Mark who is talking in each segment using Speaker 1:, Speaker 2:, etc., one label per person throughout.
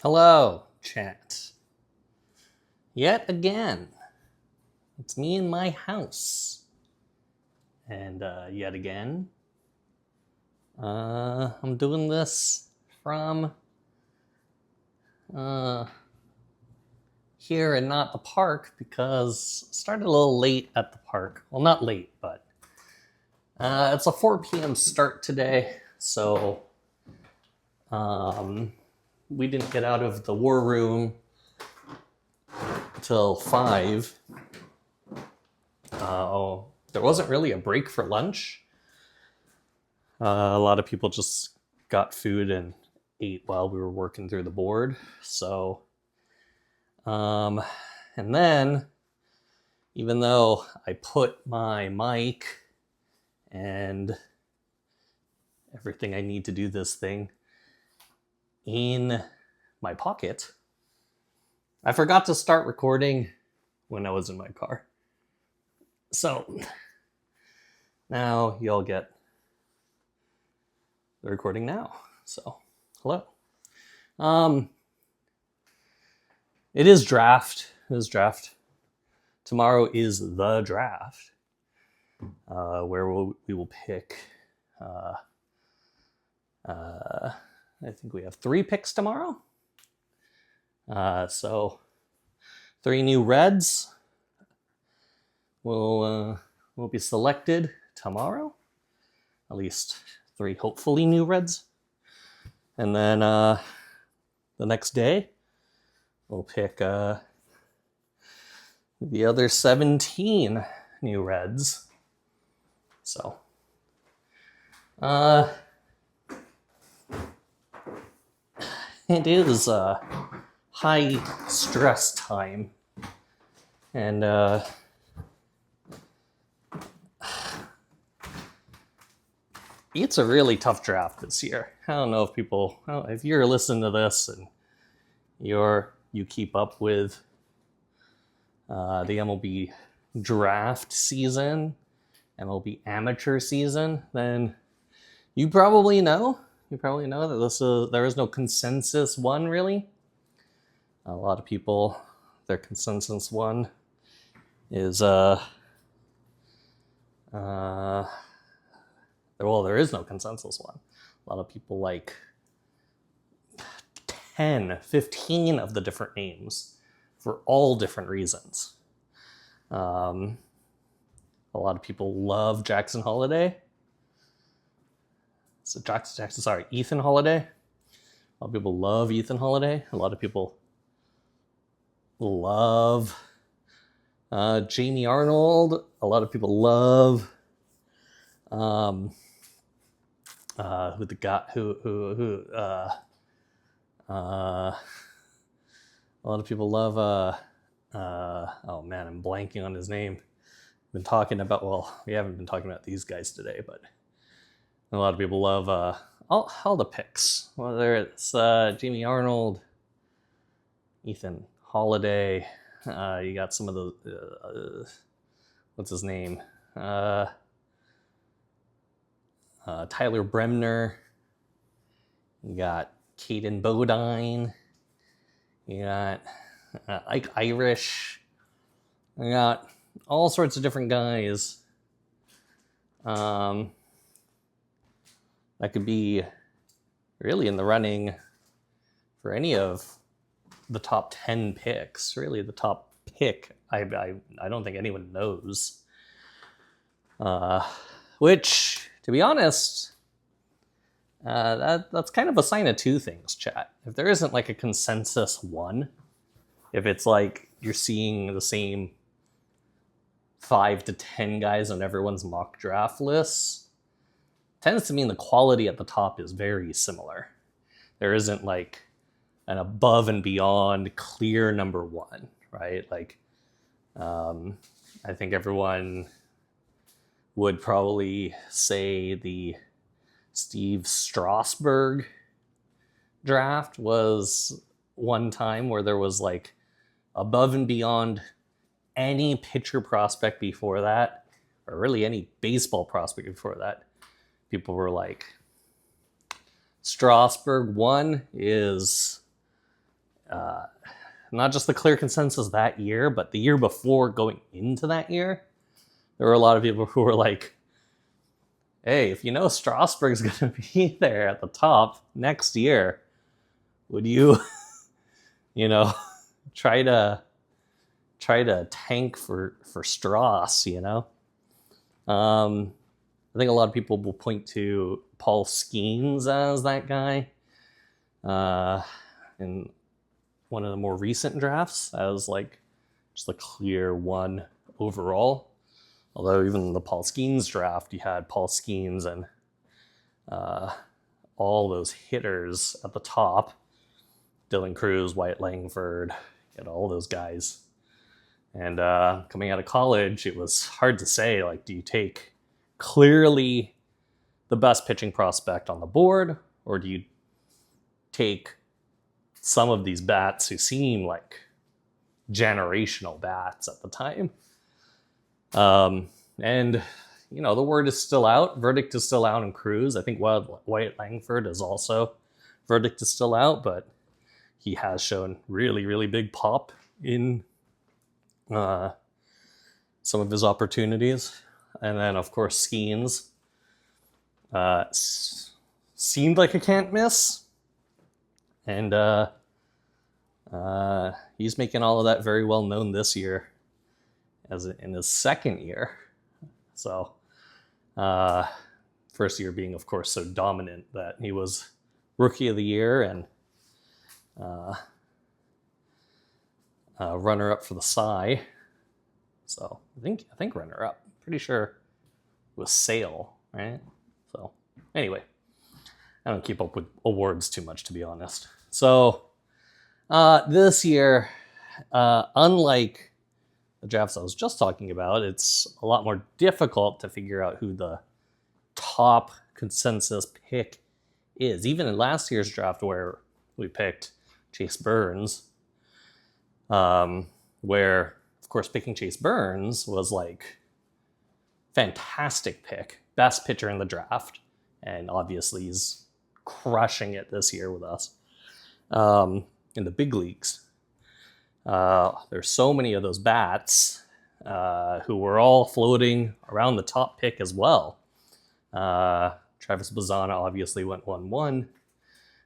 Speaker 1: Hello, chat. Yet again, it's me in my house. And yet again, I'm doing this from here and not the park because I started a little late at the park. Well, not late, but it's a 4 p.m. start today, so we didn't get out of the war room till 5. There wasn't really a break for lunch. A lot of people just got food and ate while we were working through the board. So, and then, even though I put my mic and everything I need to do this thing in my pocket, I forgot to start recording when I was in my car. So now you'll get the recording now. So hello. It is draft. Tomorrow is the draft, where we will pick. I think we have 3 picks tomorrow. So 3 new Reds will be selected tomorrow. At least 3 hopefully new Reds. And then the next day, we'll pick the other 17 new Reds. So, it is high stress time. And it's a really tough draft this year. I don't know if you're listening to this and you keep up with the MLB draft season, MLB amateur season, then you probably know that there is no consensus one really. A lot of people, their consensus one is there is no consensus one. A lot of people like 10, 15 of the different names for all different reasons. A lot of people love Jackson Holliday. Ethan Holliday. A lot of people love Ethan Holliday. A lot of people love Jamie Arnold. A lot of people love a lot of people love oh man, I'm blanking on his name. We haven't been talking about these guys today, but a lot of people love all the picks, whether it's Jamie Arnold, Ethan Holliday, you got some of the what's his name, Tyler Bremner, you got Caden Bodine, you got Ike Irish, you got all sorts of different guys that could be really in the running for any of the top 10 picks. Really, the top pick, I don't think anyone knows. Which, to be honest, that's kind of a sign of 2 things, chat. If there isn't like a consensus one, if it's like you're seeing the same 5 to 10 guys on everyone's mock draft lists, tends to mean the quality at the top is very similar. There isn't like an above and beyond clear number 1, right? Like, I think everyone would probably say the Steve Strasburg draft was one time where there was like above and beyond any pitcher prospect before that, or really any baseball prospect before that. People were like, Strasburg 1 is not just the clear consensus that year, but the year before going into that year, there were a lot of people who were like, hey, if you know Strasburg's going to be there at the top next year, would you, try to tank for Strauss, I think a lot of people will point to Paul Skeens as that guy in one of the more recent drafts as like just a clear one overall. Although even in the Paul Skeens draft, you had Paul Skeens and all those hitters at the top, Dylan Cruz, Wyatt Langford, all those guys. And coming out of college, it was hard to say, like, do you take clearly the best pitching prospect on the board, or do you take some of these bats who seem like generational bats at the time? And the word is still out. Verdict is still out in Cruz. I think Wyatt Langford is also, verdict is still out, but he has shown really, really big pop in some of his opportunities. And then, of course, Skeens seemed like a can't miss. And he's making all of that very well known this year as in his second year. So first year being, of course, so dominant that he was Rookie of the Year and runner-up for the Cy. So I think runner-up. Pretty sure it was Sale, right? So anyway, I don't keep up with awards too much, to be honest. So this year, unlike the drafts I was just talking about, it's a lot more difficult to figure out who the top consensus pick is. Even in last year's draft where we picked Chase Burns, where, of course, picking Chase Burns was like fantastic pick, best pitcher in the draft, and obviously he's crushing it this year with us in the big leagues. There's so many of those bats who were all floating around the top pick as well. Travis Bazzana obviously went 1-1,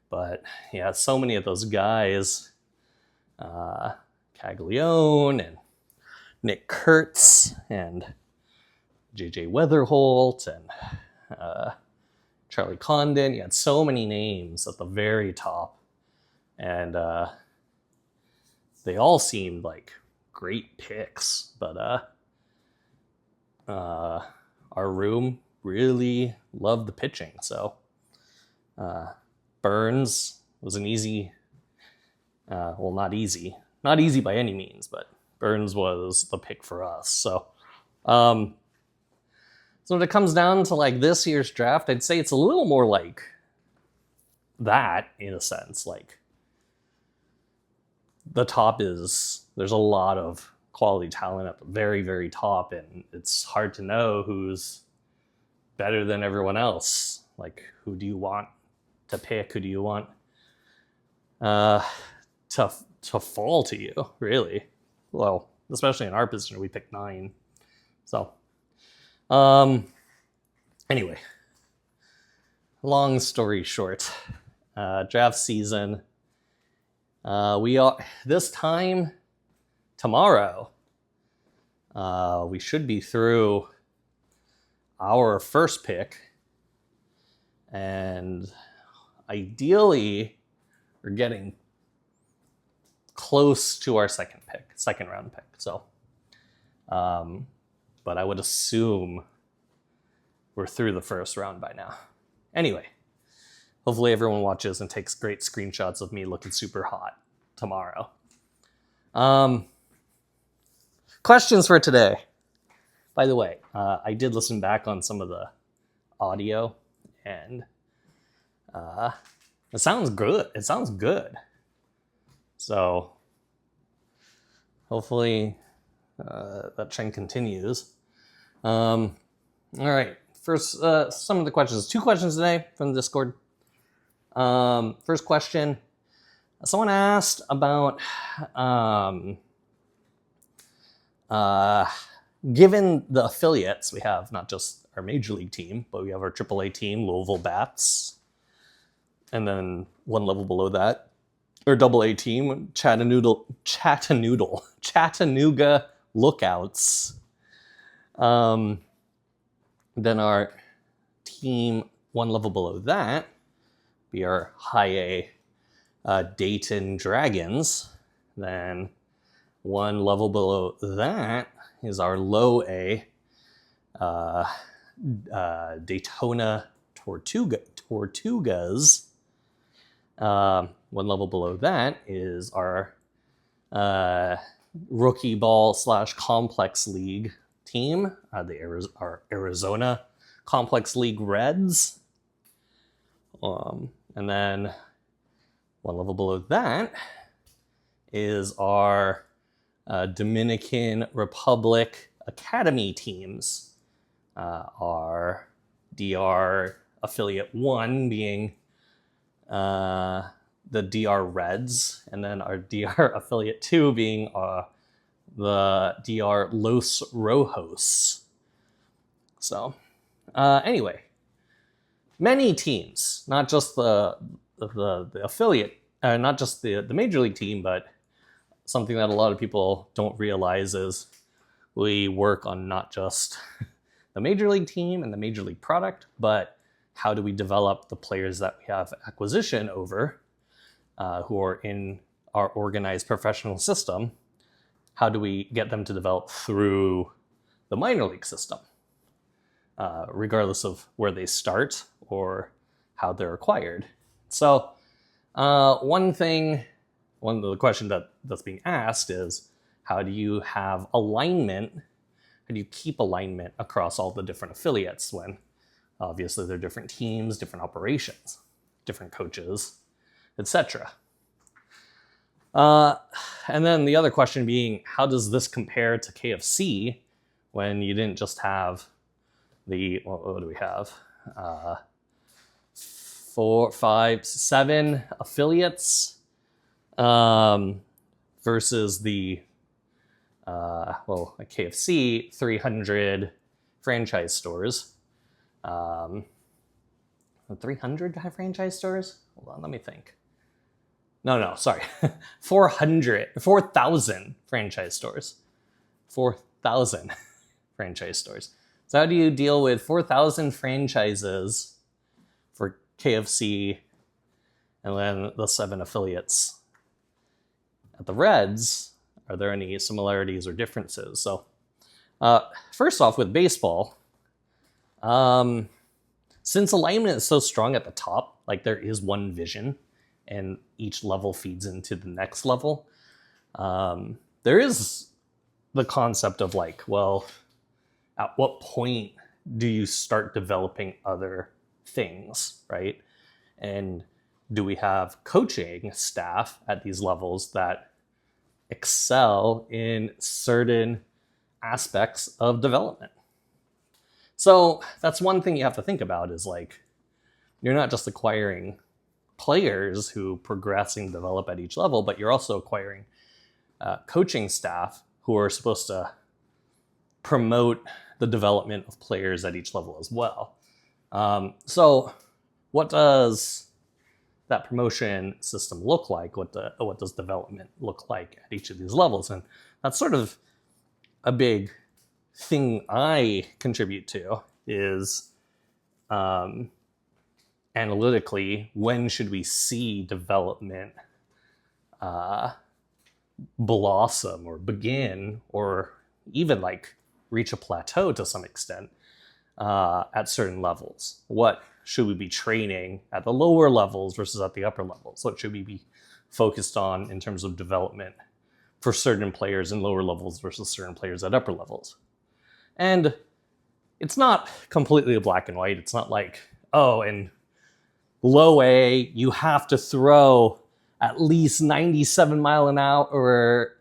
Speaker 1: but yeah, so many of those guys, Caglione and Nick Kurtz and JJ Weatherholt and Charlie Condon. You had so many names at the very top, and they all seemed like great picks, but our room really loved the pitching. So Burns was an easy, not easy by any means, but Burns was the pick for us. So so when it comes down to like this year's draft, I'd say it's a little more like that in a sense. Like the top is, there's a lot of quality talent at the very, very top, and it's hard to know who's better than everyone else. Like, who do you want to pick? Who do you want to fall to you, really? Well, especially in our position, we picked 9. So, anyway, long story short, draft season. We are this time tomorrow. We should be through our first pick, and ideally, we're getting close to our second round pick. So, but I would assume we're through the first round by now. Anyway, hopefully everyone watches and takes great screenshots of me looking super hot tomorrow. Questions for today. By the way, I did listen back on some of the audio, and it sounds good. It sounds good. So hopefully that trend continues. All right. First, some of the questions. 2 questions today from the Discord. First question. Someone asked about given the affiliates, we have not just our major league team, but we have our AAA team, Louisville Bats, and then one level below that, our AA team, Chattanooga Lookouts. Then our team one level below that be our high A Dayton Dragons. Then one level below that is our low A Daytona Tortugas. One level below that is our rookie ball / complex league team, our Arizona Complex League Reds. And then one level below that is our Dominican Republic Academy teams. Our DR Affiliate 1 being the DR Reds, and then our DR Affiliate 2 being the DR Los Rojos. So, anyway, many teams, not just the affiliate, not just the major league team, but something that a lot of people don't realize is we work on not just the major league team and the major league product, but how do we develop the players that we have acquisition over, who are in our organized professional system? How do we get them to develop through the minor league system, regardless of where they start or how they're acquired? So one of the questions that's being asked is, how do you have alignment? How do you keep alignment across all the different affiliates when obviously they're different teams, different operations, different coaches, etc.? And then the other question being, how does this compare to KFC when you didn't just have what do we have? 4, 5, 7 affiliates versus the at KFC 300 franchise stores. 300 franchise stores? Hold on, let me think. No, sorry. 4,000 franchise stores. 4,000 franchise stores. So how do you deal with 4,000 franchises for KFC and then the 7 affiliates? At the Reds, are there any similarities or differences? So first off, with baseball, since alignment is so strong at the top, like there is one vision and each level feeds into the next level, there is the concept of like, well, at what point do you start developing other things, right? And do we have coaching staff at these levels that excel in certain aspects of development? So that's one thing you have to think about, is like, you're not just acquiring players who progress and develop at each level, but you're also acquiring coaching staff who are supposed to promote the development of players at each level as well. So what does that promotion system look like? What does development look like at each of these levels? And that's sort of a big thing I contribute to, is analytically, when should we see development blossom or begin, or even like reach a plateau to some extent at certain levels? What should we be training at the lower levels versus at the upper levels? What should we be focused on in terms of development for certain players in lower levels versus certain players at upper levels? And it's not completely a black and white. It's not like, oh, in low A, you have to throw at least 97 miles an hour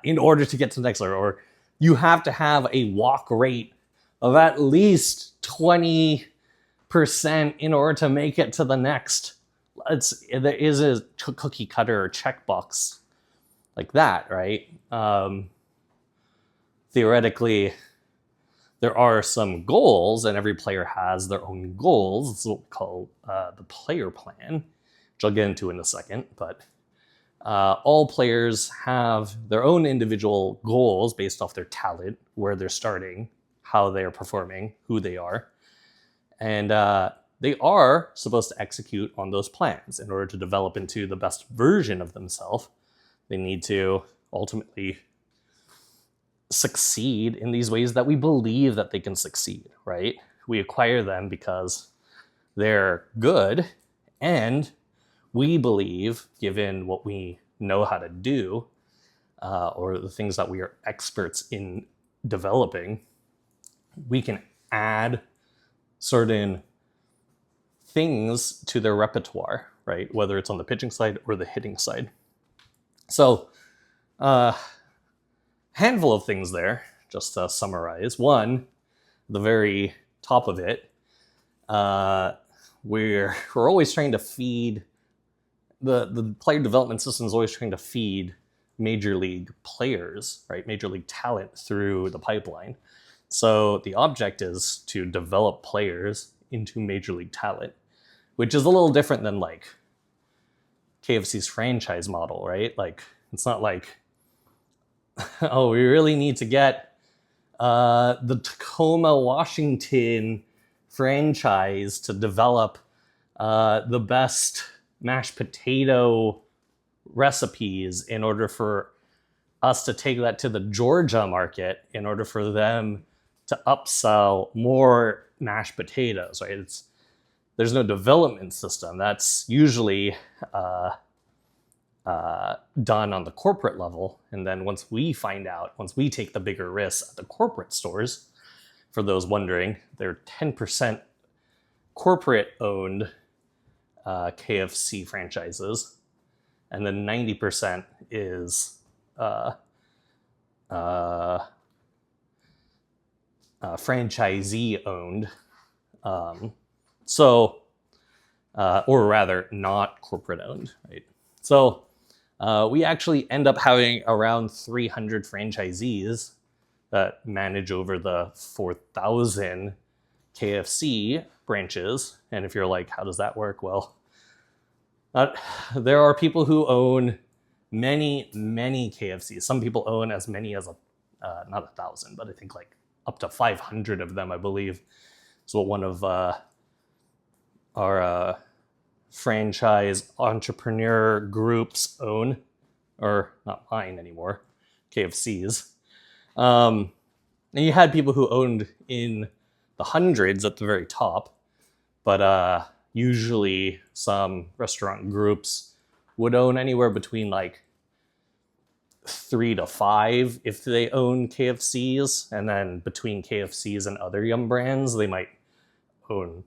Speaker 1: in order to get to the next level, or you have to have a walk rate of at least 20% in order to make it to the next there is a cookie cutter or checkbox like that, right? Theoretically, there are some goals, and every player has their own goals. It's what we call the player plan, which I'll get into in a second. But all players have their own individual goals based off their talent, where they're starting, how they are performing, who they are. And they are supposed to execute on those plans in order to develop into the best version of themselves. They need to ultimately succeed in these ways that we believe that they can succeed, right? We acquire them because they're good, and we believe, given what we know how to do, or the things that we are experts in developing, we can add certain things to their repertoire, right? Whether it's on the pitching side or the hitting side. So, handful of things there, just to summarize. One, the very top of it, we're always trying to feed, the player development system is always trying to feed major league players, right? Major league talent through the pipeline. So the object is to develop players into major league talent, which is a little different than like KFC's franchise model, right? Like, it's not like, oh, we really need to get the Tacoma, Washington franchise to develop the best mashed potato recipes in order for us to take that to the Georgia market in order for them to upsell more mashed potatoes, right? There's no development system. That's usually done on the corporate level. And then once we take the bigger risks at the corporate stores, for those wondering, they're 10% corporate owned KFC franchises, and then 90% is franchisee owned. Or rather, not corporate owned, right? So we actually end up having around 300 franchisees that manage over the 4,000 KFC branches. And if you're like, how does that work? Well, there are people who own many, many KFCs. Some people own as many as not 1,000, but I think like up to 500 of them, I believe, is what one of our franchise entrepreneur groups own, or not mine anymore, KFCs. And you had people who owned in the hundreds at the very top, but usually some restaurant groups would own anywhere between like 3 to 5 if they own KFCs, and then between KFCs and other Yum brands, they might own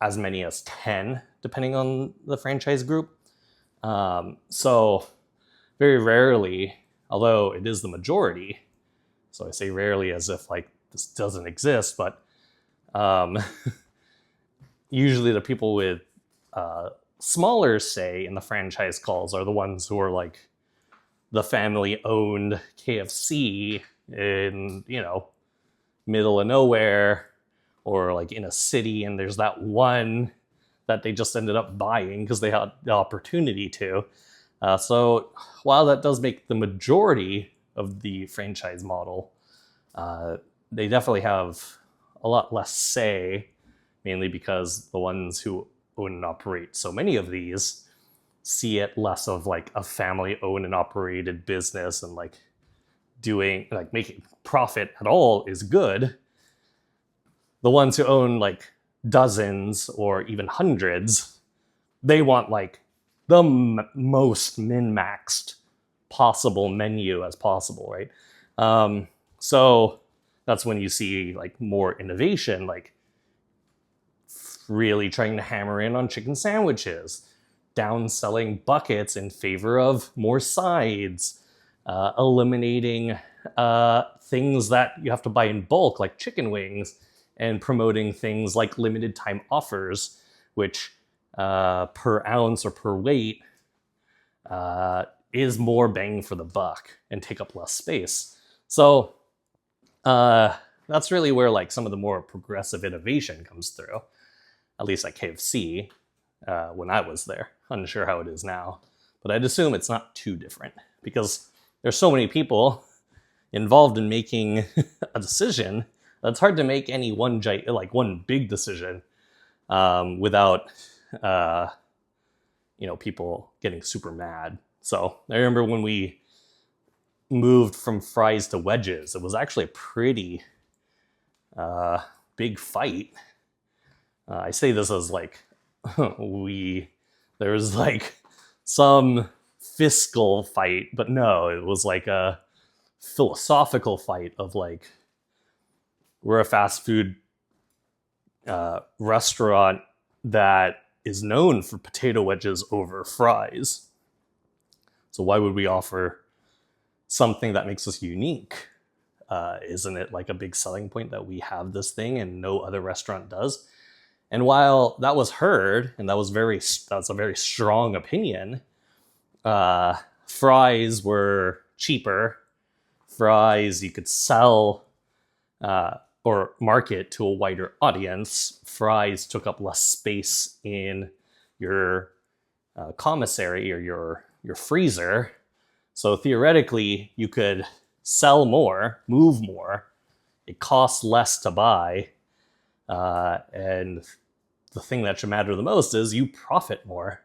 Speaker 1: as many as 10, depending on the franchise group. So very rarely, although it is the majority, so I say rarely as if like this doesn't exist, but usually the people with smaller say in the franchise calls are the ones who are like the family-owned KFC in, middle of nowhere, or like in a city, and there's that one that they just ended up buying because they had the opportunity to. So while that does make the majority of the franchise model, they definitely have a lot less say, mainly because the ones who own and operate so many of these see it less of like a family owned and operated business, and like making profit at all is good. The ones who own like dozens or even hundreds, they want like the most min-maxed possible menu as possible, right? So that's when you see like more innovation, like really trying to hammer in on chicken sandwiches, downselling buckets in favor of more sides, eliminating things that you have to buy in bulk, like chicken wings, and promoting things like limited time offers, which per ounce or per weight is more bang for the buck and take up less space. So that's really where like some of the more progressive innovation comes through, at least at KFC when I was there. Unsure how it is now, but I'd assume it's not too different because there's so many people involved in making a decision that it's hard to make any one big decision without people getting super mad. So I remember when we moved from fries to wedges, it was actually a pretty big fight. I say this as like there was like some fiscal fight, but no, it was like a philosophical fight of like, we're a fast food restaurant that is known for potato wedges over fries. So why would we offer something that makes us unique? Isn't it like a big selling point that we have this thing and no other restaurant does? And while that was heard, and that's a very strong opinion, fries were cheaper. Fries you could sell or market to a wider audience. Fries took up less space in your commissary or your freezer. So theoretically, you could sell more, move more. It costs less to buy. And the thing that should matter the most is you profit more.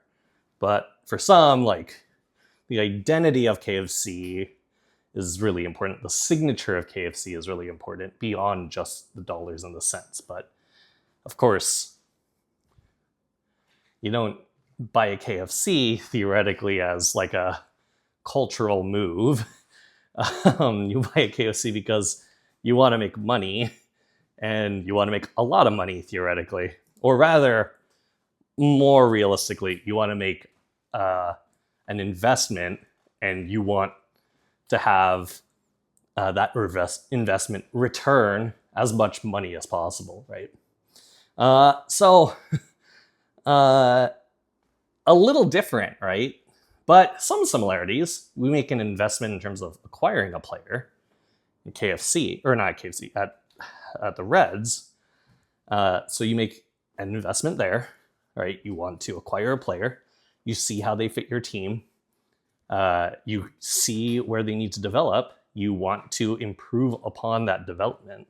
Speaker 1: But for some, like the identity of KFC is really important. The signature of KFC is really important beyond just the dollars and the cents. But of course, you don't buy a KFC theoretically as like a cultural move. You buy a KFC because you want to make money, and you want to make a lot of money theoretically. Or rather, more realistically, you want to make an investment, and you want to have that investment return as much money as possible, right? So a little different, right? But some similarities. We make an investment in terms of acquiring a player in KFC, or not KFC, at the Reds. So you make an investment there, right? You want to acquire a player. You see how they fit your team. You see where they need to develop. You want to improve upon that development.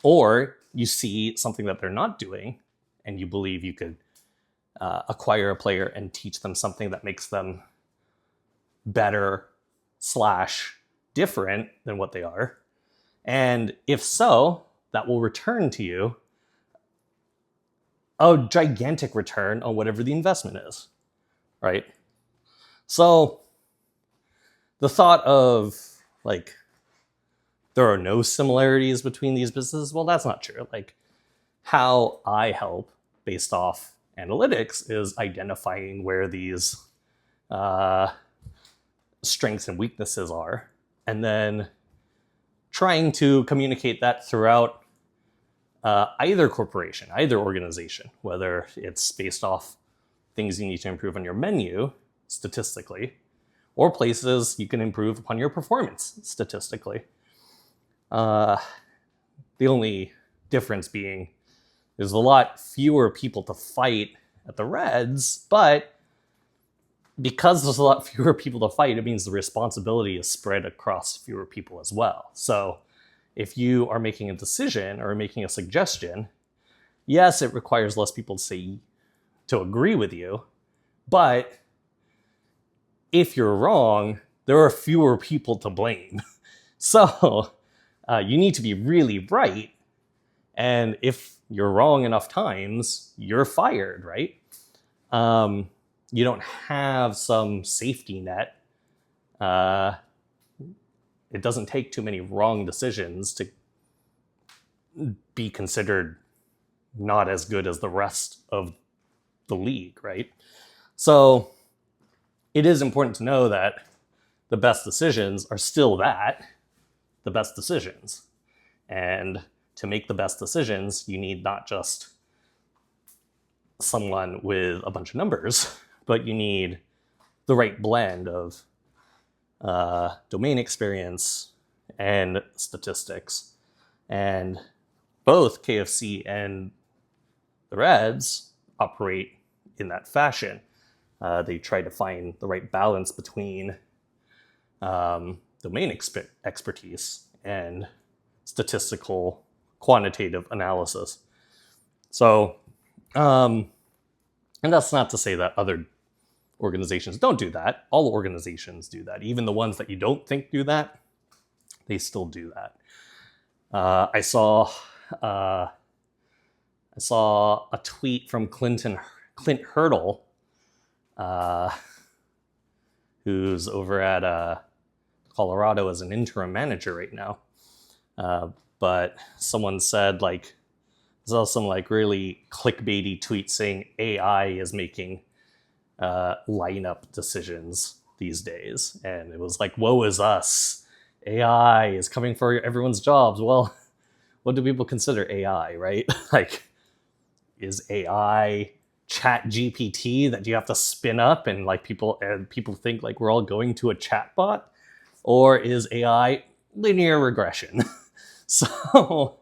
Speaker 1: Or you see something that they're not doing, and you believe you could acquire a player and teach them something that makes them better / different than what they are. And if so, that will return to you a gigantic return on whatever the investment is, right? So the thought of like, there are no similarities between these businesses, well, that's not true. Like, how I help based off analytics is identifying where these strengths and weaknesses are, and then trying to communicate that throughout either corporation, either organization, whether it's based off things you need to improve on your menu statistically, or places you can improve upon your performance statistically. The only difference being there's a lot fewer people to fight at the Reds, but because there's a lot fewer people to fight, it means the responsibility is spread across fewer people as well. So if you are making a decision or making a suggestion, yes, it requires less people to agree with you, but if you're wrong, there are fewer people to blame. So you need to be really right. And if you're wrong enough times, you're fired, right? You don't have some safety net. It doesn't take too many wrong decisions to be considered not as good as the rest of the league, right? So it is important to know that the best decisions are still the best decisions. And to make the best decisions, you need not just someone with a bunch of numbers, but you need the right blend of domain experience and statistics. And both KFC and the Reds operate in that fashion. They try to find the right balance between domain expertise and statistical quantitative analysis. So, and that's not to say that other organizations don't do that. All organizations do that. Even the ones that you don't think do that, they still do that. I saw a tweet from Clint Hurdle, who's over at Colorado as an interim manager right now. But someone said, like, saw some like really clickbaity tweet saying AI is making lineup decisions these days, and it was like, woe is us, AI is coming for everyone's jobs. Well, what do people consider AI, right? Like, is AI chat GPT that you have to spin up and like people think like we're all going to a chatbot, or is AI linear regression? So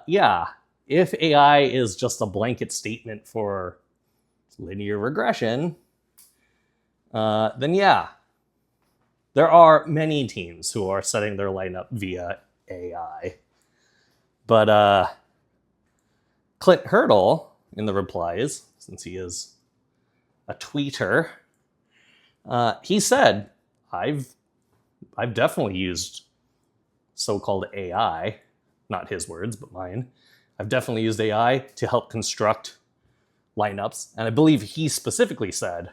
Speaker 1: yeah, if AI is just a blanket statement for linear regression, then yeah, there are many teams who are setting their lineup via AI. But Clint Hurdle, in the replies, since he is a tweeter, he said, I've definitely used so-called AI, not his words, but mine. I've definitely used AI to help construct lineups. And I believe he specifically said,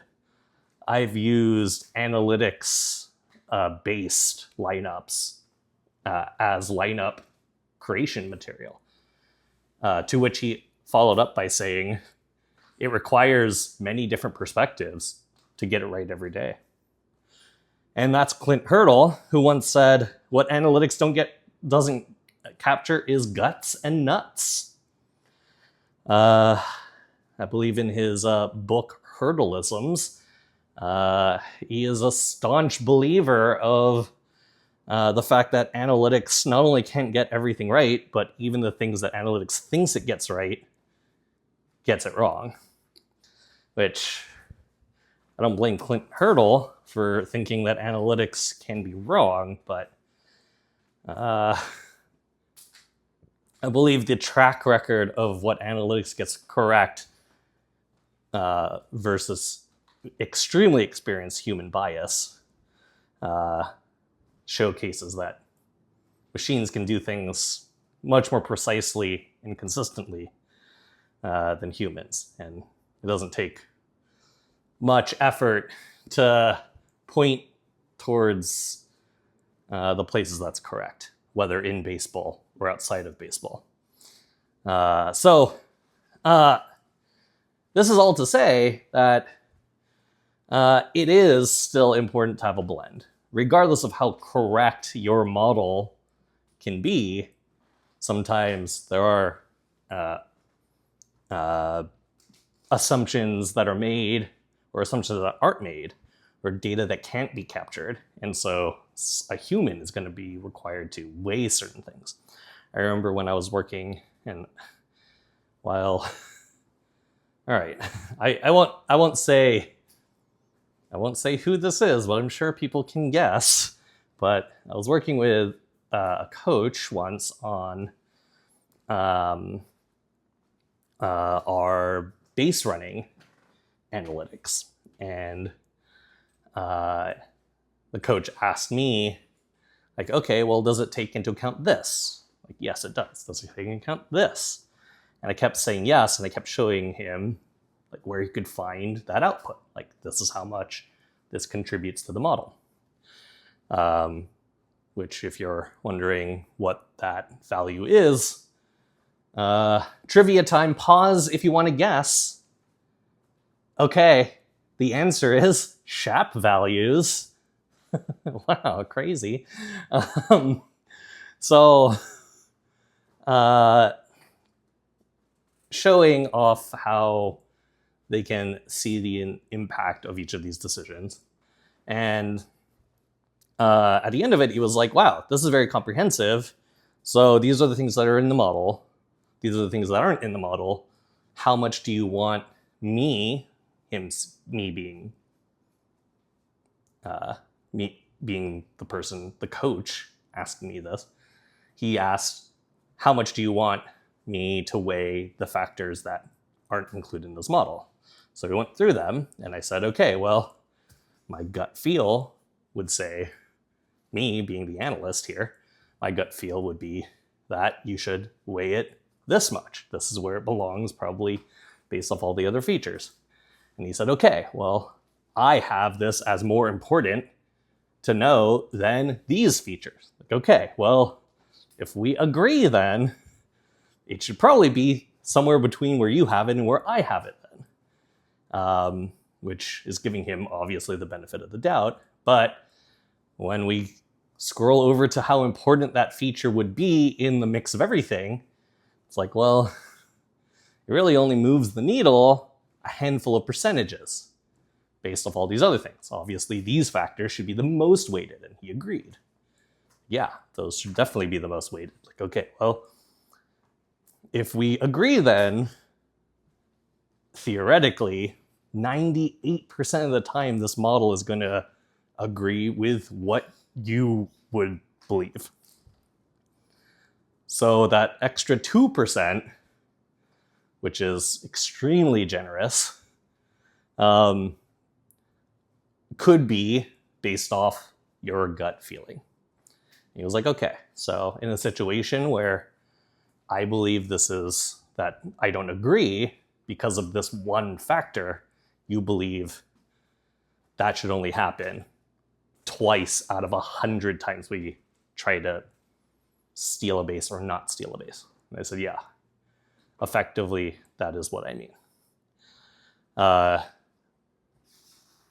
Speaker 1: I've used analytics based lineups as lineup creation material. To which he followed up by saying, it requires many different perspectives to get it right every day. And that's Clint Hurdle, who once said, what analytics doesn't capture is guts and nuts. I believe in his book, Hurdleisms, he is a staunch believer of the fact that analytics not only can't get everything right, but even the things that analytics thinks it gets right, gets it wrong. Which, I don't blame Clint Hurdle for thinking that analytics can be wrong, but I believe the track record of what analytics gets correct versus extremely experienced human bias showcases that machines can do things much more precisely and consistently than humans. And it doesn't take much effort to point towards the places that's correct, whether in baseball or outside of baseball. So this is all to say that it is still important to have a blend. Regardless of how correct your model can be, sometimes there are assumptions that are made or assumptions that aren't made, or data that can't be captured. And so a human is going to be required to weigh certain things. I remember when I was working, and while, all right, I won't say who this is, but I'm sure people can guess. But I was working with a coach once on our base running analytics, and the coach asked me, like, okay, well, does it take into account this? Like, yes, it does. Does it take into account this? And I kept saying yes, and I kept showing him like where he could find that output. Like, this is how much this contributes to the model. Which, if you're wondering what that value is, trivia time, pause if you want to guess. Okay, the answer is SHAP values. Wow, crazy. So showing off how they can see the impact of each of these decisions. And at the end of it, he was like, wow, this is very comprehensive. So these are the things that are in the model. These are the things that aren't in the model. How much do you want me being the person, the coach, asking me this? He asked, how much do you want me to weigh the factors that aren't included in this model? So we went through them, and I said, okay, well, my gut feel would say, me being the analyst here, my gut feel would be that you should weigh it this much. This is where it belongs, probably based off all the other features. And he said, okay, well, I have this as more important to know than these features. Like, okay, well, if we agree, then it should probably be somewhere between where you have it and where I have it then, which is giving him obviously the benefit of the doubt. But when we scroll over to how important that feature would be in the mix of everything, it's like, well, it really only moves the needle a handful of percentages based off all these other things. Obviously, these factors should be the most weighted, and he agreed. Yeah, those should definitely be the most weighted. Like, okay, well, if we agree then, theoretically, 98% of the time this model is going to agree with what you would believe. So that extra 2%, which is extremely generous, could be based off your gut feeling. He was like, okay, so in a situation where I believe this is that I don't agree because of this one factor, you believe that should only happen twice out of 100 times we try to steal a base or not steal a base. And I said, yeah, effectively, that is what I mean.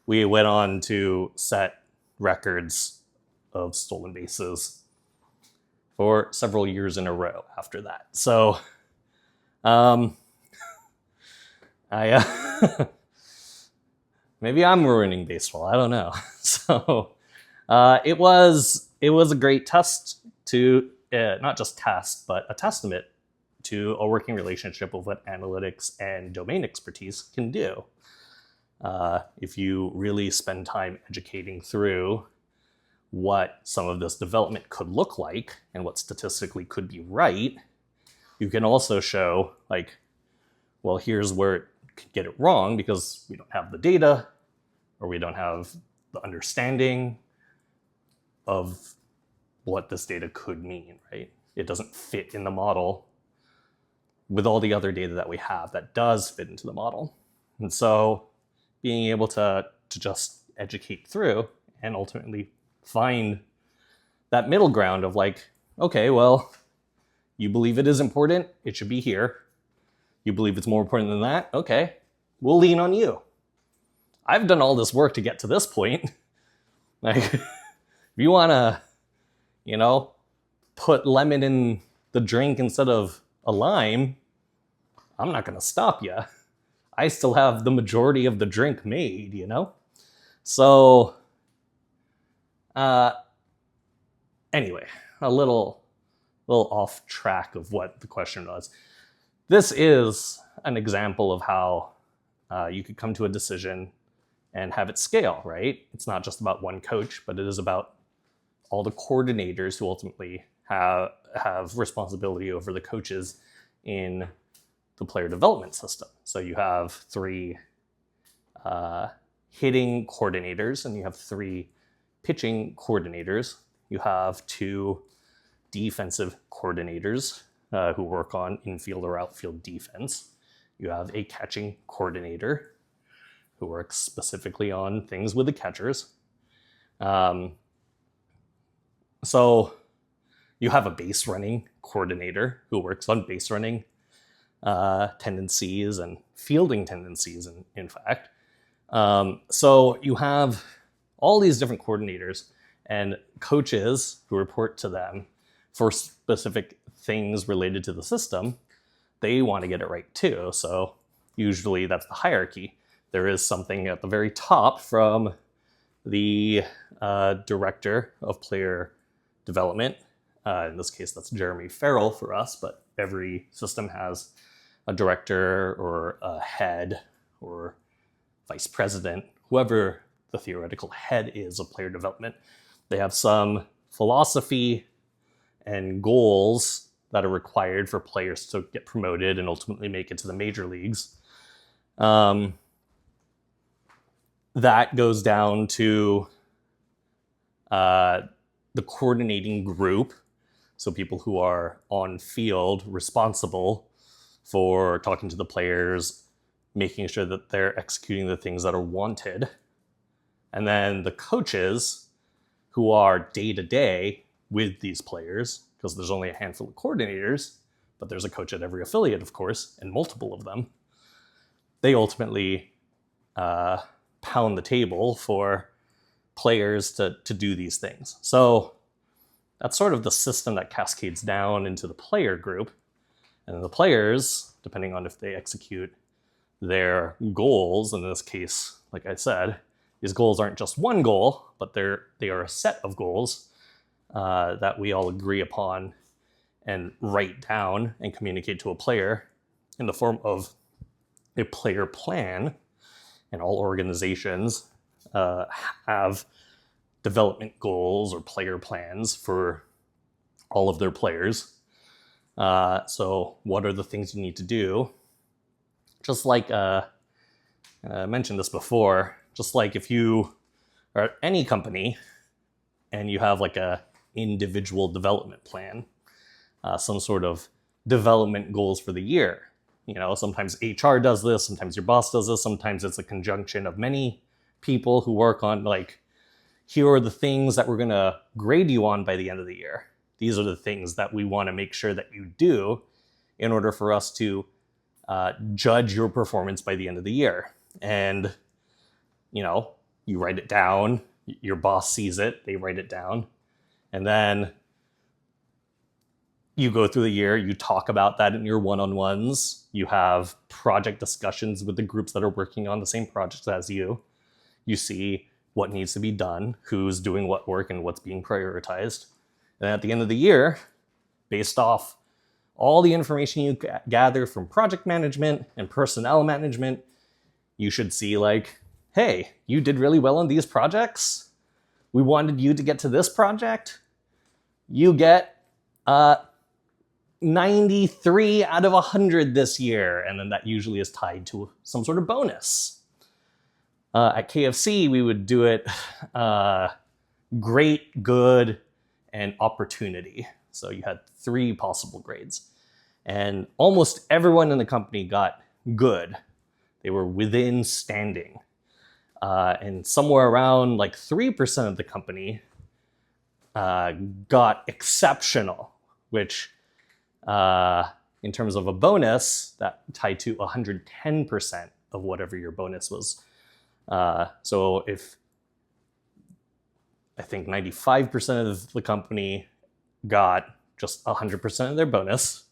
Speaker 1: We went on to set records of stolen bases for several years in a row after that. So, maybe I'm ruining baseball. I don't know. So, it was a great test to not just test, but a testament to a working relationship of what analytics and domain expertise can do. If you really spend time educating through what some of this development could look like and what statistically could be right, you can also show, like, well, here's where it could get it wrong because we don't have the data or we don't have the understanding of what this data could mean, right? It doesn't fit in the model with all the other data that we have that does fit into the model. And so being able to just educate through and ultimately find that middle ground of like, okay, well, you believe it is important, it should be here. You believe it's more important than that? Okay, we'll lean on you. I've done all this work to get to this point. Like, if you want to, put lemon in the drink instead of a lime, I'm not going to stop you. I still have the majority of the drink made, So, anyway, a little off track of what the question was. This is an example of how you could come to a decision and have it scale, right? It's not just about one coach, but it is about all the coordinators who ultimately have responsibility over the coaches in the player development system. So you have 3 hitting coordinators and you have 3 pitching coordinators. You have 2 defensive coordinators who work on infield or outfield defense. You have a catching coordinator who works specifically on things with the catchers. So you have a base running coordinator who works on base running tendencies and fielding tendencies, in fact. So you have all these different coordinators and coaches who report to them for specific things related to the system they want to get it right too. So usually that's the hierarchy. There is something at the very top from the director of player development. In this case, that's Jeremy Farrell for us, but every system has a director or a head or vice president, whoever the theoretical head is of player development. They have some philosophy and goals that are required for players to get promoted and ultimately make it to the major leagues. That goes down to the coordinating group. So people who are on field responsible for talking to the players, making sure that they're executing the things that are wanted. And then the coaches who are day to day with these players, because there's only a handful of coordinators, but there's a coach at every affiliate, of course, and multiple of them. They ultimately pound the table for players to do these things. So that's sort of the system that cascades down into the player group. And the players, depending on if they execute their goals, in this case, like I said, these goals aren't just one goal, but they are a set of goals that we all agree upon and write down and communicate to a player in the form of a player plan. And all organizations have development goals or player plans for all of their players. So what are the things you need to do? Just like I mentioned this before, just like if you are at any company and you have like a individual development plan, some sort of development goals for the year. You know, sometimes HR does this, sometimes your boss does this, sometimes it's a conjunction of many people who work on like, here are the things that we're going to grade you on by the end of the year. These are the things that we want to make sure that you do in order for us to judge your performance by the end of the year. And, you know, you write it down, your boss sees it, they write it down, and then you go through the year, you talk about that in your one-on-ones, you have project discussions with the groups that are working on the same projects as you. You see what needs to be done, who's doing what work, and what's being prioritized. And at the end of the year, based off all the information you gather from project management and personnel management, you should see like, hey, you did really well on these projects. We wanted you to get to this project. You get 93 out of 100 this year. And then that usually is tied to some sort of bonus. At KFC, we would do it great, good, and opportunity. So you had 3 possible grades. And almost everyone in the company got good. They were within standing. And somewhere around like 3% of the company got exceptional, which in terms of a bonus, that tied to 110% of whatever your bonus was. So if I think 95% of the company got just 100% of their bonus,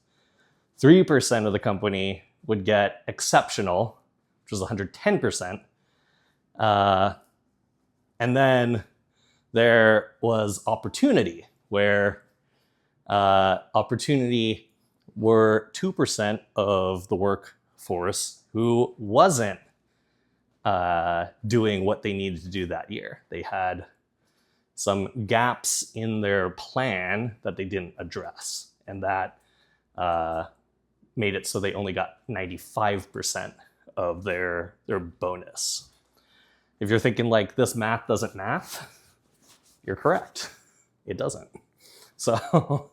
Speaker 1: 3% of the company would get exceptional, which was 110%. And then there was opportunity, where opportunity were 2% of the workforce who wasn't doing what they needed to do that year. They had some gaps in their plan that they didn't address, and that made it so they only got 95% of their bonus. If you're thinking like, this math doesn't math, you're correct. It doesn't. So,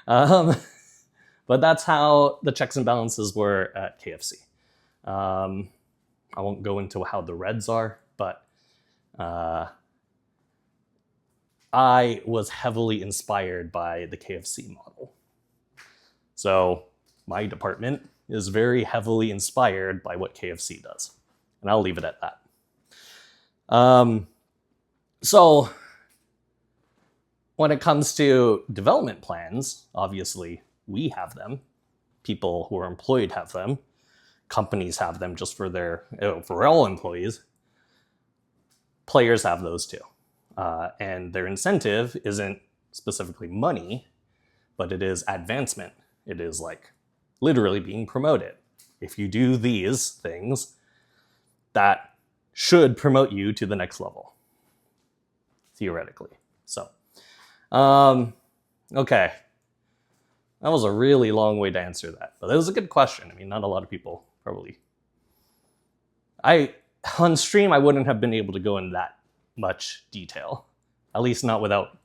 Speaker 1: but that's how the checks and balances were at KFC. I won't go into how the Reds are, but I was heavily inspired by the KFC model. So my department is very heavily inspired by what KFC does. And I'll leave it at that. So when it comes to development plans, obviously we have them. people who are employed have them. Companies have them just for for all employees. Players have those too. And their incentive isn't specifically money, but it is advancement. It is like literally being promoted. If you do these things, that should promote you to the next level, theoretically. So, okay. That was a really long way to answer that, but it was a good question. I mean, not a lot of people probably. On stream, I wouldn't have been able to go in that much detail, at least not without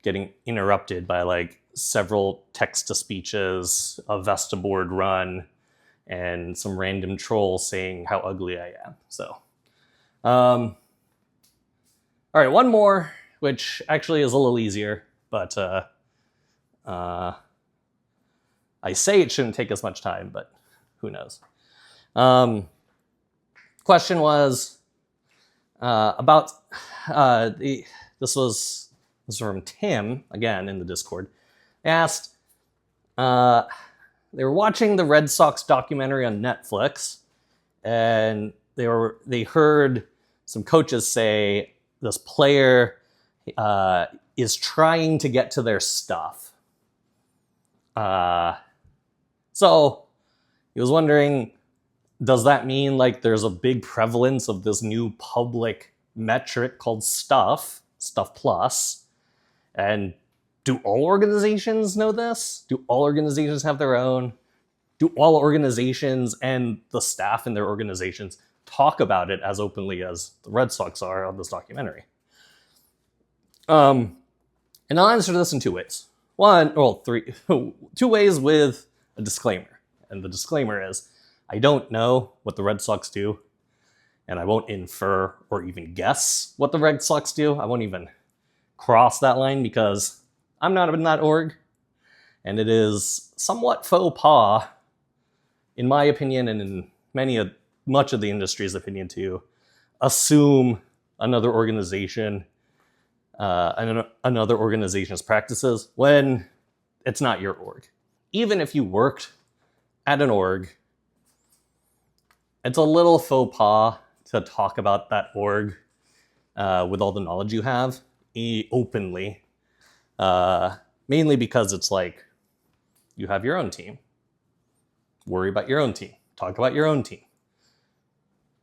Speaker 1: getting interrupted by like several text-to-speeches, a Vesta board run, and some random troll saying how ugly I am. So, all right, one more, which actually is a little easier, but I say it shouldn't take as much time, but who knows? Question was about this was from Tim again in the Discord. They asked, they were watching the Red Sox documentary on Netflix, and they heard some coaches say this player is trying to get to their stuff. So he was wondering, does that mean like there's a big prevalence of this new public metric called Stuff Plus? And do all organizations know this? Do all organizations have their own? Do all organizations and the staff in their organizations talk about it as openly as the Red Sox are on this documentary? And I'll answer this in two ways. Two ways with a disclaimer. And the disclaimer is, I don't know what the Red Sox do, and I won't infer or even guess what the Red Sox do. I won't even cross that line because I'm not in that org, and it is somewhat faux pas, in my opinion, and in much of the industry's opinion too, assume another organization's practices when it's not your org. Even if you worked at an org, it's a little faux pas to talk about that org with all the knowledge you have openly, mainly because it's like you have your own team. Worry about your own team. Talk about your own team.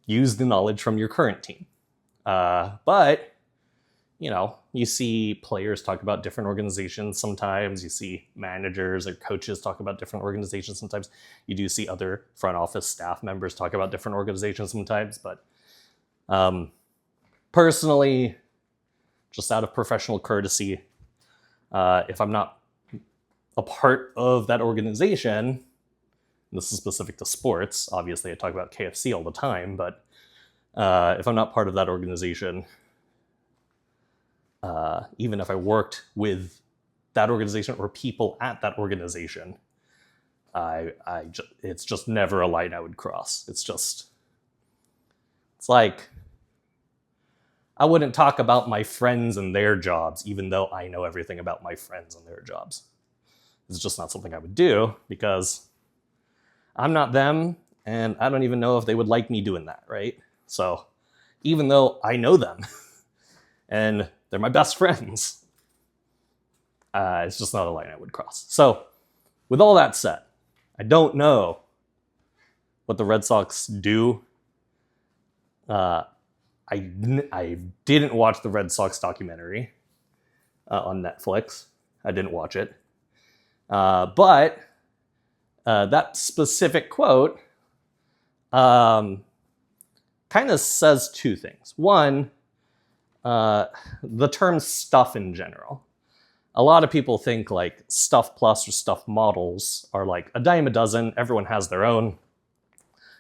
Speaker 1: Use the knowledge from your current team. But you see players talk about different organizations sometimes. You see managers or coaches talk about different organizations sometimes. You do see other front office staff members talk about different organizations sometimes. But personally, just out of professional courtesy, if I'm not a part of that organization, this is specific to sports, obviously I talk about KFC all the time, but if I'm not part of that organization, even if I worked with that organization or people at that organization, it's just never a line I would cross. It's like, I wouldn't talk about my friends and their jobs, even though I know everything about my friends and their jobs. It's just not something I would do because I'm not them, and I don't even know if they would like me doing that, right? So even though I know them and they're my best friends, it's just not a line I would cross. So with all that said, I don't know what the Red Sox do. I didn't watch the Red Sox documentary on Netflix. I didn't watch it. But that specific quote kind of says two things. One, the term stuff in general. A lot of people think like Stuff Plus or Stuff models are like a dime a dozen. Everyone has their own.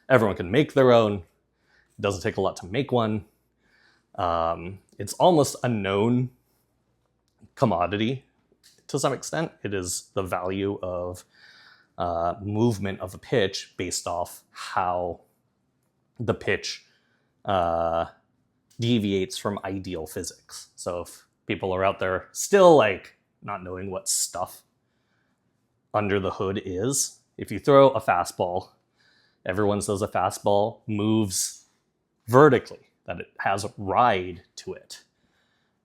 Speaker 1: Everyone can make their own. It doesn't take a lot to make one. It's almost a known commodity to some extent. It is the value of movement of a pitch based off how the pitch deviates from ideal physics. So if people are out there still like not knowing what stuff under the hood is, if you throw a fastball, everyone says a fastball moves vertically, that it has a ride to it.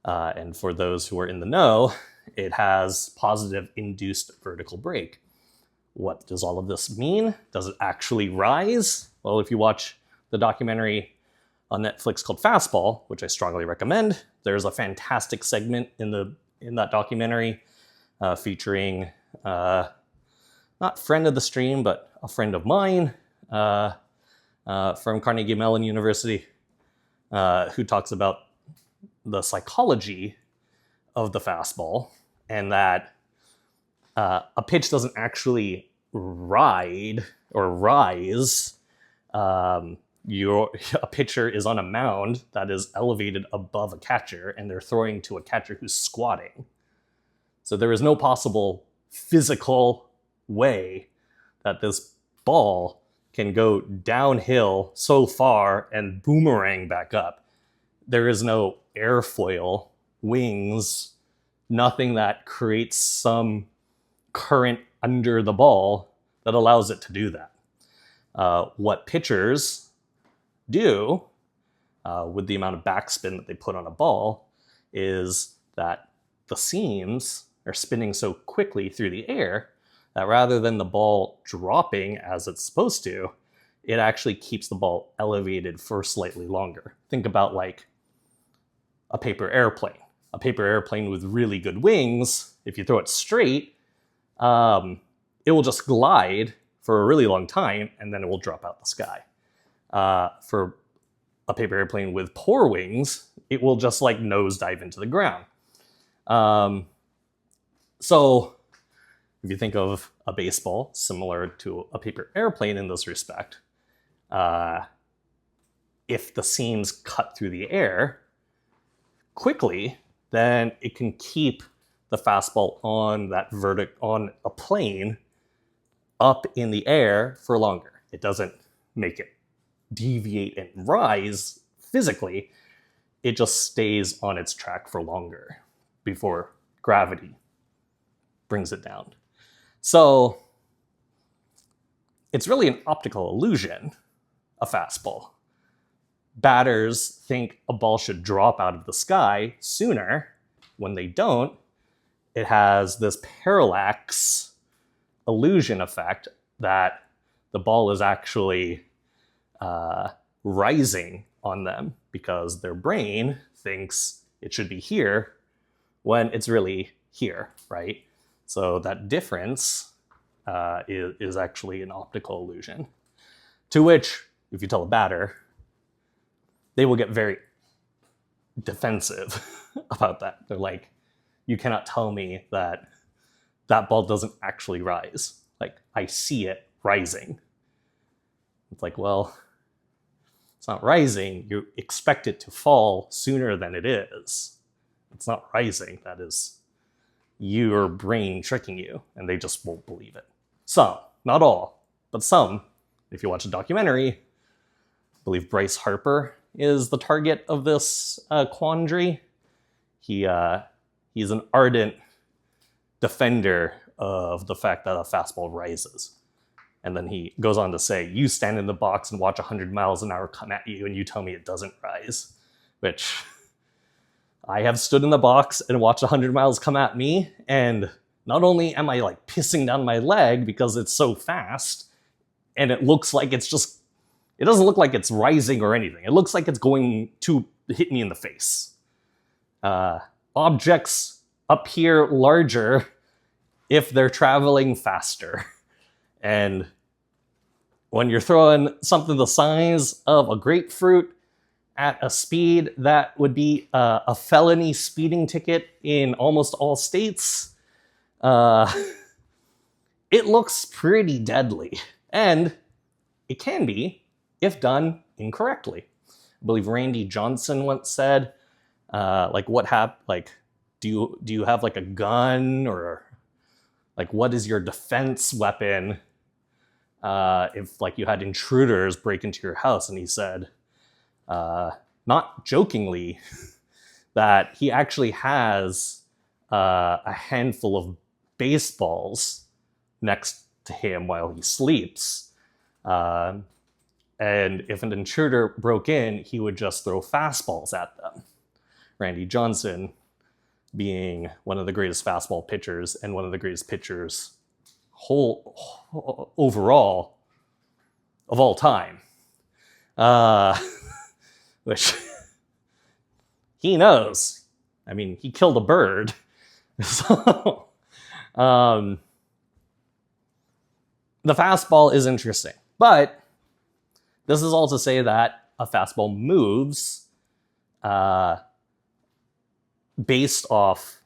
Speaker 1: And for those who are in the know, it has positive induced vertical brake. What does all of this mean? Does it actually rise? Well, if you watch the documentary on Netflix called Fastball, which I strongly recommend, there's a fantastic segment in that documentary featuring not friend of the stream, but a friend of mine from Carnegie Mellon University, who talks about the psychology of the fastball, and that a pitch doesn't actually ride or rise. A pitcher is on a mound that is elevated above a catcher, and they're throwing to a catcher who's squatting. So there is no possible physical way that this ball can go downhill so far and boomerang back up. There is no airfoil, wings, nothing that creates some current under the ball that allows it to do that. What pitchers do with the amount of backspin that they put on a ball is that the seams are spinning so quickly through the air that rather than the ball dropping as it's supposed to, it actually keeps the ball elevated for slightly longer. Think about like a paper airplane. A paper airplane with really good wings, if you throw it straight, it will just glide for a really long time and then it will drop out the sky. For a paper airplane with poor wings, it will just like nosedive into the ground. So if you think of a baseball similar to a paper airplane in this respect, if the seams cut through the air quickly, then it can keep the fastball on on a plane up in the air for longer. It doesn't make it deviate and rise physically. It just stays on its track for longer before gravity brings it down. So it's really an optical illusion, a fastball. Batters think a ball should drop out of the sky sooner. When they don't, it has this parallax illusion effect that the ball is actually rising on them because their brain thinks it should be here when it's really here, right? So that difference is actually an optical illusion, to which, if you tell a batter, they will get very defensive about that. They're like, you cannot tell me that that ball doesn't actually rise. Like, I see it rising. It's like, well, it's not rising. You expect it to fall sooner than it is. It's not rising. That is your brain tricking you, and they just won't believe it. Some, not all, but some. If you watch a documentary, I believe Bryce Harper is the target of this quandary. He's an ardent defender of the fact that a fastball rises. And then he goes on to say, you stand in the box and watch 100 miles an hour come at you and you tell me it doesn't rise. Which, I have stood in the box and watched 100 miles come at me, and not only am I like pissing down my leg because it's so fast, and it looks like it doesn't look like it's rising or anything. It looks like it's going to hit me in the face. Objects appear larger if they're traveling faster. And when you're throwing something the size of a grapefruit at a speed that would be a felony speeding ticket in almost all states, it looks pretty deadly. And it can be if done incorrectly. I believe Randy Johnson once said, do you have like a gun, or like what is your defense weapon if like you had intruders break into your house? And he said, not jokingly, that he actually has a handful of baseballs next to him while he sleeps. And if an intruder broke in, he would just throw fastballs at them. Randy Johnson being one of the greatest fastball pitchers and one of the greatest pitchers overall of all time. Which he knows. I mean, he killed a bird. So, the fastball is interesting. But this is all to say that a fastball moves based off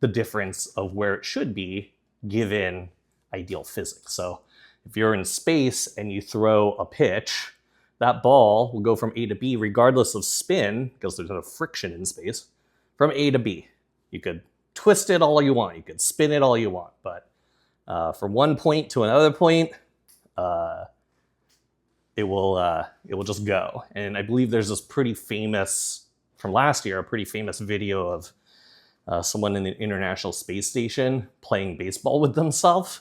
Speaker 1: the difference of where it should be given ideal physics. So if you're in space and you throw a pitch, that ball will go from A to B regardless of spin, because there's no friction in space, from A to B. You could twist it all you want, you could spin it all you want, but from one point to another point, it will just go. And I believe there's this pretty famous, from last year, a pretty famous video of someone in the International Space Station playing baseball with themselves,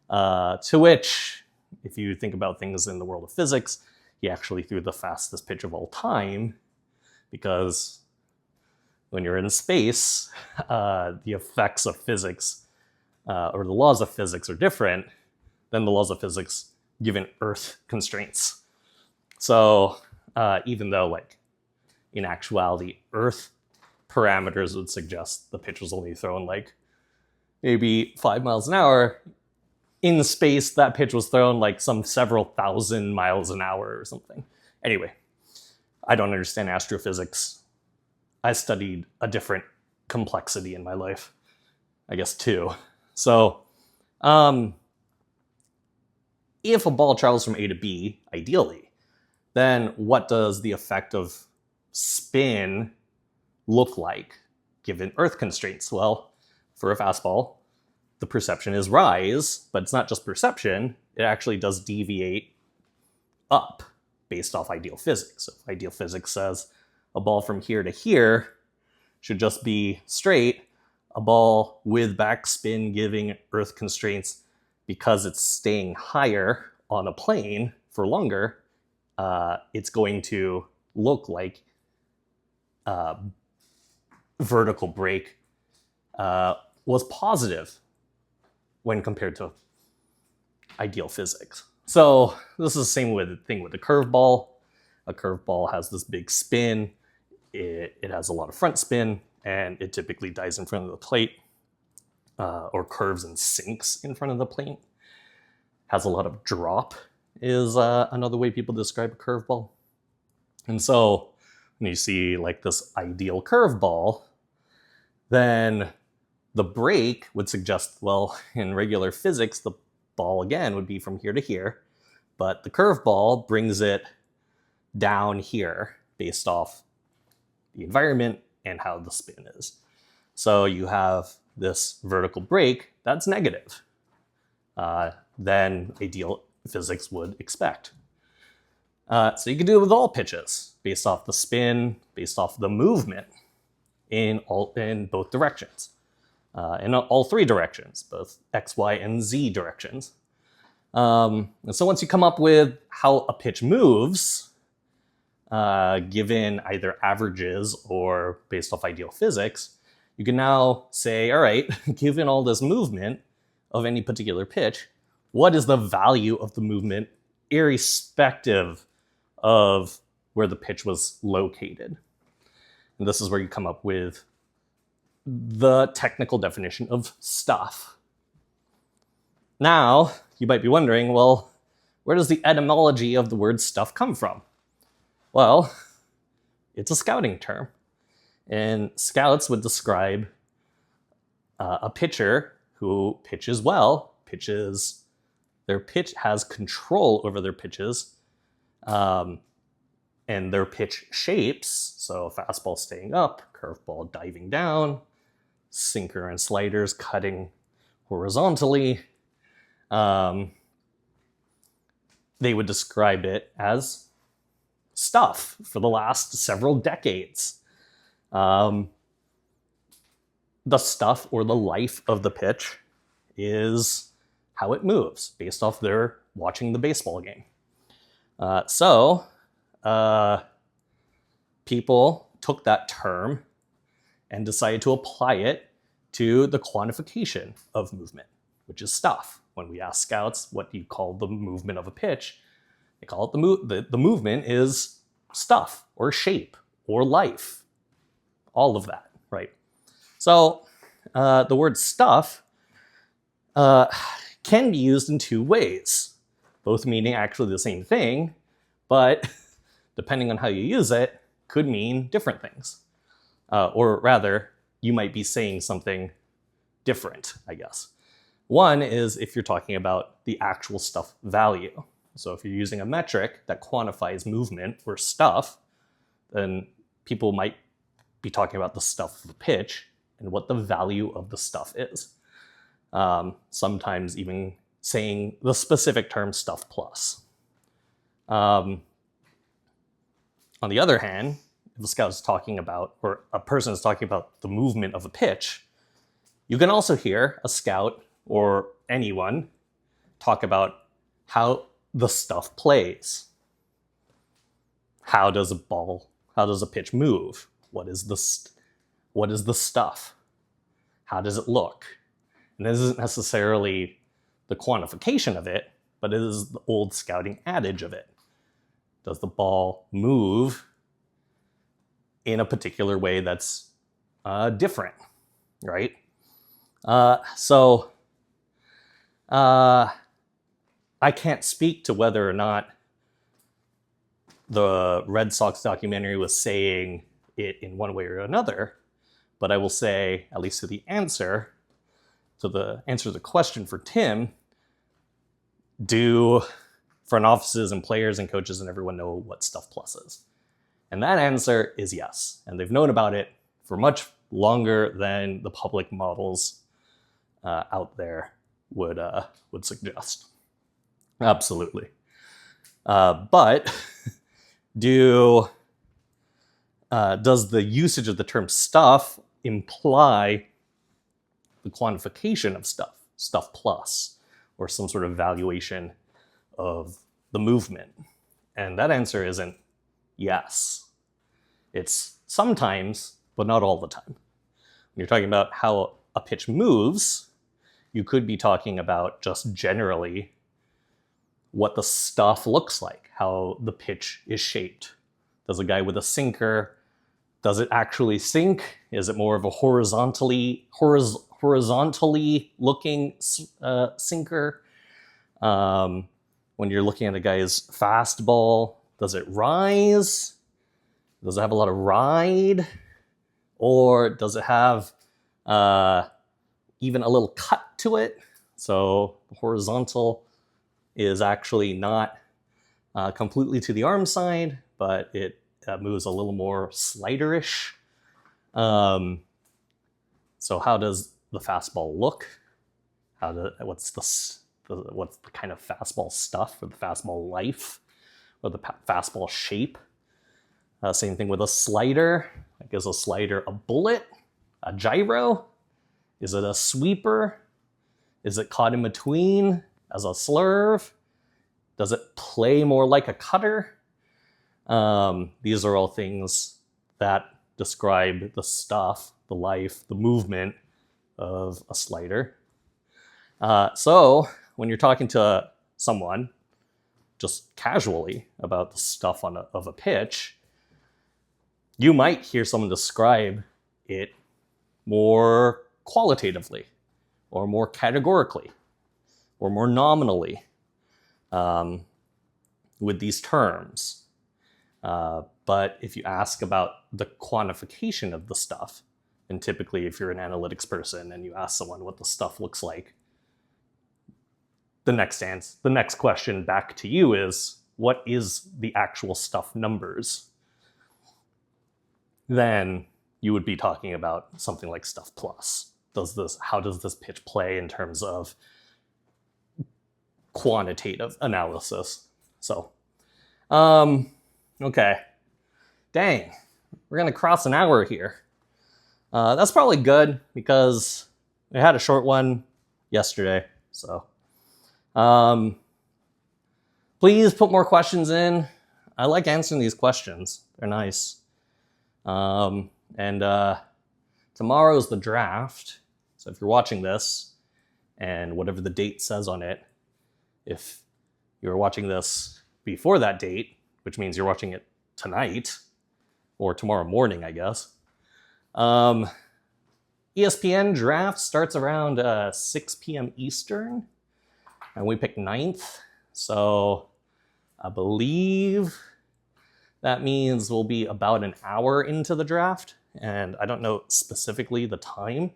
Speaker 1: to which, if you think about things in the world of physics, he actually threw the fastest pitch of all time, because when you're in space, the effects of physics, or the laws of physics, are different than the laws of physics given Earth constraints. So even though, like, in actuality, Earth parameters would suggest the pitch was only thrown like maybe 5 miles an hour, in space that pitch was thrown like some several thousand miles an hour or something. Anyway, I don't understand astrophysics. I studied a different complexity in my life, I guess, too. So if a ball travels from A to B, ideally, then what does the effect of spin look like given Earth constraints? Well, for a fastball, the perception is rise, but it's not just perception, it actually does deviate up based off ideal physics. So if ideal physics says a ball from here to here should just be straight, a ball with backspin giving Earth constraints, because it's staying higher on a plane for longer, it's going to look like vertical break was positive when compared to ideal physics. So this is the same thing with the curveball. A curveball has this big spin. It has a lot of front spin, and it typically dies in front of the plate, or curves and sinks in front of the plate. Has a lot of drop is another way people describe a curveball. And so when you see like this ideal curveball, then the break would suggest, well, in regular physics, the ball again would be from here to here, but the curveball brings it down here based off the environment and how the spin is. So you have this vertical break that's negative than ideal physics would expect. So you can do it with all pitches based off the spin, based off the movement in both directions. In all three directions, both X, Y, and Z directions. And so once you come up with how a pitch moves, given either averages or based off ideal physics, you can now say, all right, given all this movement of any particular pitch, what is the value of the movement irrespective of where the pitch was located? And this is where you come up with the technical definition of stuff. Now, you might be wondering, well, where does the etymology of the word stuff come from? Well, it's a scouting term. And scouts would describe a pitcher who pitches well, their pitch has control over their pitches, and their pitch shapes, so fastball staying up, curveball diving down, sinker and sliders cutting horizontally. They would describe it as stuff for the last several decades. The stuff or the life of the pitch is how it moves based off their watching the baseball game. So people took that term and decided to apply it to the quantification of movement, which is stuff. When we ask scouts what do you call the movement of a pitch, they call it the movement is stuff or shape or life, all of that, right? So the word stuff can be used in two ways, both meaning actually the same thing, but depending on how you use it, could mean different things. Or rather, you might be saying something different, I guess. One is if you're talking about the actual stuff value. So if you're using a metric that quantifies movement or stuff, then people might be talking about the stuff of the pitch and what the value of the stuff is. Sometimes even saying the specific term stuff plus. On the other hand, if the scout is talking about, or a person is talking about the movement of a pitch, you can also hear a scout or anyone talk about how the stuff plays. How does a pitch move? What is the stuff? How does it look? And this isn't necessarily the quantification of it, but it is the old scouting adage of it. Does the ball move in a particular way that's different, right? So I can't speak to whether or not the Red Sox documentary was saying it in one way or another, but I will say, at least to the answer to the question for Tim, do front offices and players and coaches and everyone know what stuff plus is? And that answer is yes. And they've known about it for much longer than the public models out there would suggest. Absolutely. But does the usage of the term stuff imply the quantification of stuff plus, or some sort of valuation of the movement? And that answer isn't yes. It's sometimes, but not all the time. When you're talking about how a pitch moves, you could be talking about just generally what the stuff looks like, how the pitch is shaped. Does a guy with a sinker, does it actually sink? Is it more of a horizontally looking sinker? When you're looking at a guy's fastball, does it rise? Does it have a lot of ride? Or does it have even a little cut to it? So horizontal is actually not completely to the arm side, but it moves a little more sliderish. So how does the fastball look? What's the kind of fastball stuff, or the fastball life, or the fastball shape? Same thing with a slider. Like, is a slider a bullet, a gyro? Is it a sweeper? Is it caught in between as a slurve? Does it play more like a cutter? These are all things that describe the stuff, the life, the movement of a slider. So when you're talking to someone just casually about the stuff of a pitch, you might hear someone describe it more qualitatively, or more categorically, or more nominally, with these terms. But if you ask about the quantification of the stuff, and typically if you're an analytics person and you ask someone what the stuff looks like, the next question back to you is, what is the actual stuff numbers? Then you would be talking about something like stuff plus. How does this pitch play in terms of quantitative analysis? So, okay. Dang, we're gonna cross an hour here. That's probably good because we had a short one yesterday. So, Please put more questions in. I like answering these questions. They're nice. And tomorrow's the draft. So if you're watching this and whatever the date says on it, if you're watching this before that date, which means you're watching it tonight or tomorrow morning, I guess. ESPN draft starts around 6 p.m. Eastern, and we pick 9th. So I believe that means we'll be about an hour into the draft, and I don't know specifically the time,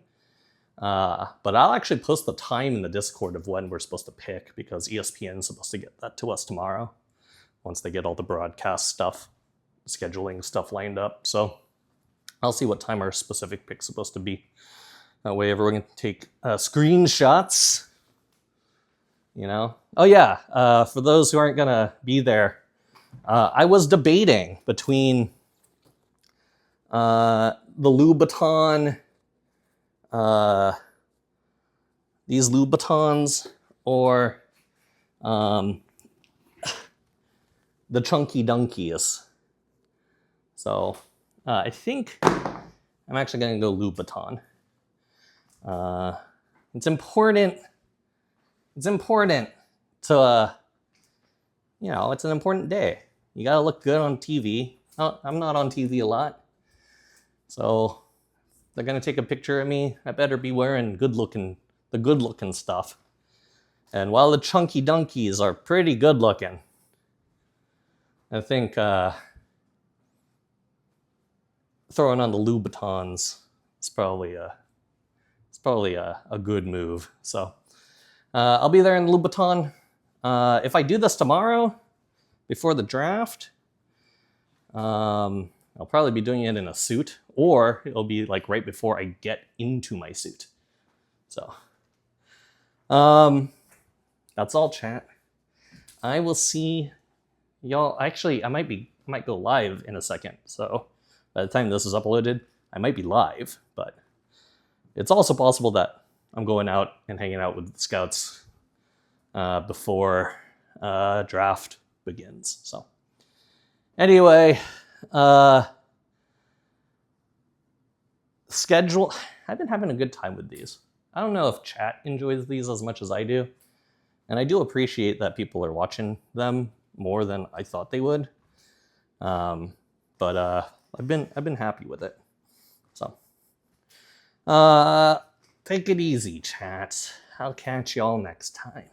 Speaker 1: but I'll actually post the time in the Discord of when we're supposed to pick, because ESPN is supposed to get that to us tomorrow once they get all the broadcast stuff, scheduling stuff lined up. So I'll see what time our specific pick's supposed to be. That way everyone can take screenshots, you know? Oh yeah, for those who aren't gonna be there, I was debating between the Louboutin, these Louboutins, or the Chunky Dunkies. So I think I'm actually gonna go Louboutin. It's important to, you know, it's an important day. You gotta look good on TV. I'm not on TV a lot. So they're gonna take a picture of me. I better be wearing the good looking stuff. And while the Chunky Dunkies are pretty good looking, I think throwing on the Louboutins is probably a good move. So I'll be there in Louboutin. If I do this tomorrow before the draft, I'll probably be doing it in a suit, or it'll be like right before I get into my suit. So that's all, chat. I will see y'all. Actually, I might go live in a second. So by the time this is uploaded, I might be live, but it's also possible that I'm going out and hanging out with the scouts before draft begins. So anyway, schedule. I've been having a good time with these. I don't know if chat enjoys these as much as I do, and I do appreciate that people are watching them more than I thought they would. But I've been happy with it. So take it easy, chat. I'll catch y'all next time.